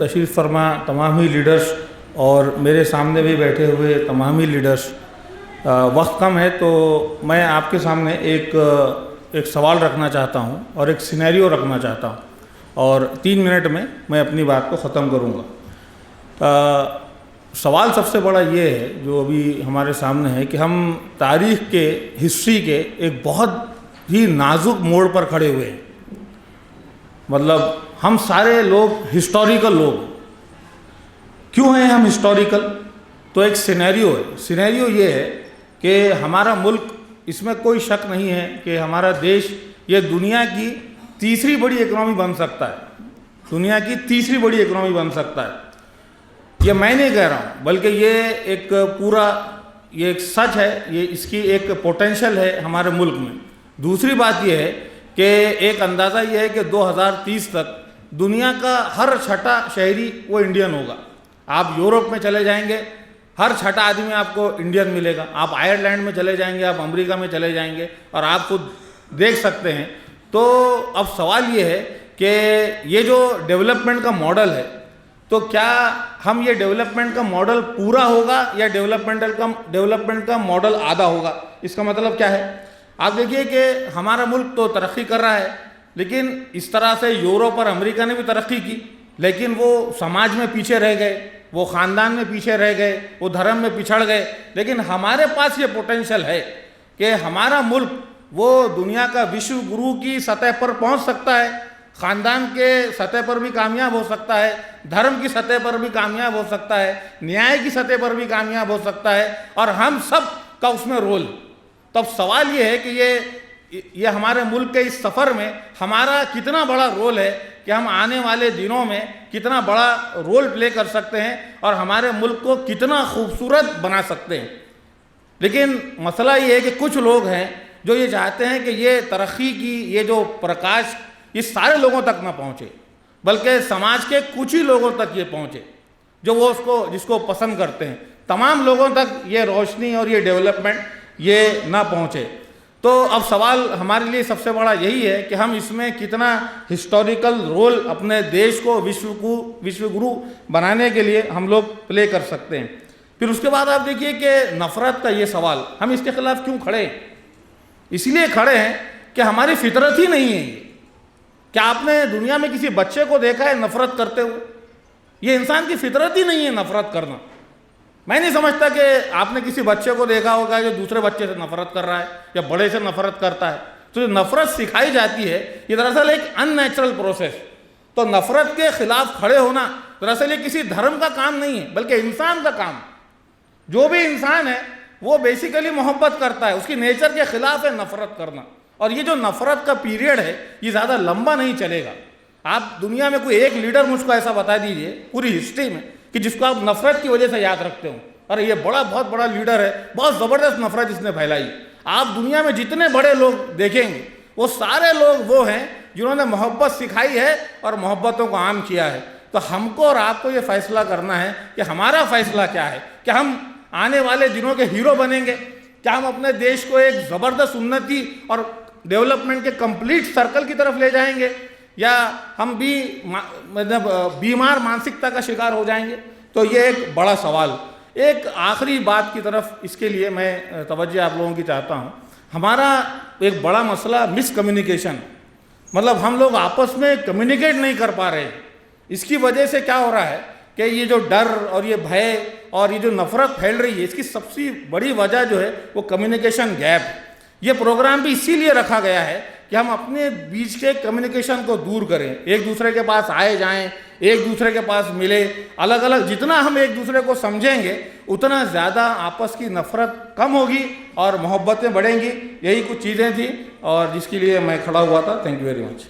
تشریف فرما تمام ہی لیڈرز اور میرے سامنے بھی بیٹھے ہوئے تمام ہی لیڈرز، وقت کم ہے تو میں آپ کے سامنے ایک سوال رکھنا چاہتا ہوں اور ایک سینیریو رکھنا چاہتا ہوں، اور 3 منٹ میں اپنی بات کو ختم کروں گا۔ سوال سب سے بڑا یہ ہے جو ابھی ہمارے سامنے ہے کہ ہم تاریخ کے، ہسٹری کے ایک بہت ہی نازک موڑ پر کھڑے ہوئے ہیں۔ مطلب ہم سارے لوگ ہسٹوریکل لوگ۔ کیوں ہیں ہم ہسٹوریکل؟ تو ایک سینیریو ہے۔ سینیریو یہ ہے کہ ہمارا ملک، اس میں کوئی شک نہیں ہے کہ ہمارا دیش یہ دنیا کی تیسری بڑی اکنامی بن سکتا ہے، دنیا کی تیسری بڑی اکنامی بن سکتا ہے۔ یہ میں نہیں کہہ رہا ہوں، بلکہ یہ ایک سچ ہے، یہ اس کی ایک پوٹینشل ہے ہمارے ملک میں۔ دوسری بات یہ ہے کہ ایک اندازہ یہ ہے کہ 2030 تک دنیا کا ہر چھٹا شہری وہ انڈین ہوگا۔ آپ یورپ میں چلے جائیں گے، ہر چھٹا آدمی آپ کو انڈین ملے گا۔ آپ آئرلینڈ میں چلے جائیں گے، آپ امریکہ میں چلے جائیں گے، اور آپ خود دیکھ سکتے ہیں۔ تو اب سوال یہ ہے کہ یہ جو ڈیولپمنٹ کا ماڈل ہے، تو کیا ہم یہ ڈیولپمنٹ کا ماڈل پورا ہوگا یا ڈیولپمنٹ کا ماڈل آدھا ہوگا؟ اس کا مطلب کیا ہے؟ آپ دیکھیے کہ ہمارا ملک تو ترقی کر رہا ہے، لیکن اس طرح سے یورپ اور امریکہ نے بھی ترقی کی، لیکن وہ سماج میں پیچھے رہ گئے، وہ خاندان میں پیچھے رہ گئے، وہ دھرم میں پچھڑ گئے۔ لیکن ہمارے پاس یہ پوٹینشل ہے کہ ہمارا ملک وہ دنیا کا وشو گرو کی سطح پر پہنچ سکتا ہے، خاندان کے سطح پر بھی کامیاب ہو سکتا ہے، دھرم کی سطح پر بھی کامیاب ہو سکتا ہے، نیائے کی سطح پر بھی کامیاب ہو سکتا ہے، اور ہم سب کا اس میں رول۔ تب سوال یہ ہے کہ یہ ہمارے ملک کے اس سفر میں ہمارا کتنا بڑا رول ہے کہ ہم آنے والے دنوں میں کتنا بڑا رول پلے کر سکتے ہیں اور ہمارے ملک کو کتنا خوبصورت بنا سکتے ہیں۔ لیکن مسئلہ یہ ہے کہ کچھ لوگ ہیں جو یہ چاہتے ہیں کہ یہ ترقی کی یہ جو پرکاش یہ سارے لوگوں تک نہ پہنچے، بلکہ سماج کے کچھ ہی لوگوں تک یہ پہنچے جو وہ جس کو پسند کرتے ہیں۔ تمام لوگوں تک یہ روشنی اور یہ ڈیولپمنٹ یہ نہ پہنچے۔ تو اب سوال ہمارے لیے سب سے بڑا یہی ہے کہ ہم اس میں کتنا ہسٹوریکل رول اپنے دیش کو وشو گرو بنانے کے لیے ہم لوگ پلے کر سکتے ہیں۔ پھر اس کے بعد آپ دیکھیے کہ نفرت کا یہ سوال، ہم اس کے خلاف کیوں کھڑے ہیں؟ اس لیے کھڑے ہیں کہ ہماری فطرت ہی نہیں ہے یہ۔ کیا آپ نے دنیا میں کسی بچے کو دیکھا ہے نفرت کرتے ہوئے؟ یہ انسان کی فطرت ہی نہیں ہے نفرت کرنا۔ میں نہیں سمجھتا کہ آپ نے کسی بچے کو دیکھا ہوگا جو دوسرے بچے سے نفرت کر رہا ہے یا بڑے سے نفرت کرتا ہے۔ تو جو نفرت سکھائی جاتی ہے یہ دراصل ایک ان نیچرل پروسیس۔ تو نفرت کے خلاف کھڑے ہونا دراصل یہ کسی دھرم کا کام نہیں ہے، بلکہ انسان کا کام۔ جو بھی انسان ہے وہ بیسیکلی محبت کرتا ہے، اس کی نیچر کے خلاف ہے نفرت کرنا۔ اور یہ جو نفرت کا پیریڈ ہے یہ زیادہ لمبا نہیں چلے گا۔ آپ دنیا میں کوئی ایک لیڈر مجھ کو ایسا بتا دیجئے پوری ہسٹری میں کہ جس کو آپ نفرت کی وجہ سے یاد رکھتے ہوں، اور یہ بہت بڑا لیڈر ہے، بہت زبردست نفرت اس نے پھیلائی۔ آپ دنیا میں جتنے بڑے لوگ دیکھیں گے وہ سارے لوگ وہ ہیں جنہوں نے محبت سکھائی ہے اور محبتوں کو عام کیا ہے۔ تو ہم کو اور آپ کو یہ فیصلہ کرنا ہے کہ ہمارا فیصلہ کیا ہے، کہ ہم آنے والے دنوں کے ہیرو بنیں گے، کیا ہم اپنے دیش کو ایک زبردست انتی اور ڈیولپمنٹ کے کمپلیٹ سرکل کی طرف لے جائیں گے، یا ہم بھی بیمار مانسکتا کا شکار ہو جائیں گے؟ تو یہ ایک بڑا سوال۔ ایک آخری بات کی طرف اس کے لیے میں توجہ آپ لوگوں کی چاہتا ہوں۔ ہمارا ایک بڑا مسئلہ مس کمیونیکیشن، مطلب ہم لوگ آپس میں کمیونیکیٹ نہیں کر پا رہے ہیں۔ اس کی وجہ سے کیا ہو رہا ہے کہ یہ جو ڈر اور یہ بھے اور یہ جو نفرت پھیل رہی ہے، اس کی سب سے بڑی وجہ جو ہے وہ کمیونیکیشن گیپ۔ یہ پروگرام بھی اسی لیے رکھا گیا ہے کہ ہم اپنے بیچ کے کمیونیکیشن کو دور کریں، ایک دوسرے کے پاس آئے جائیں، ایک دوسرے کے پاس ملے، الگ الگ جتنا ہم ایک دوسرے کو سمجھیں گے اتنا زیادہ آپس کی نفرت کم ہوگی اور محبتیں بڑھیں گی۔ یہی کچھ چیزیں تھیں اور جس کے لیے میں کھڑا ہوا تھا۔ Thank you very much.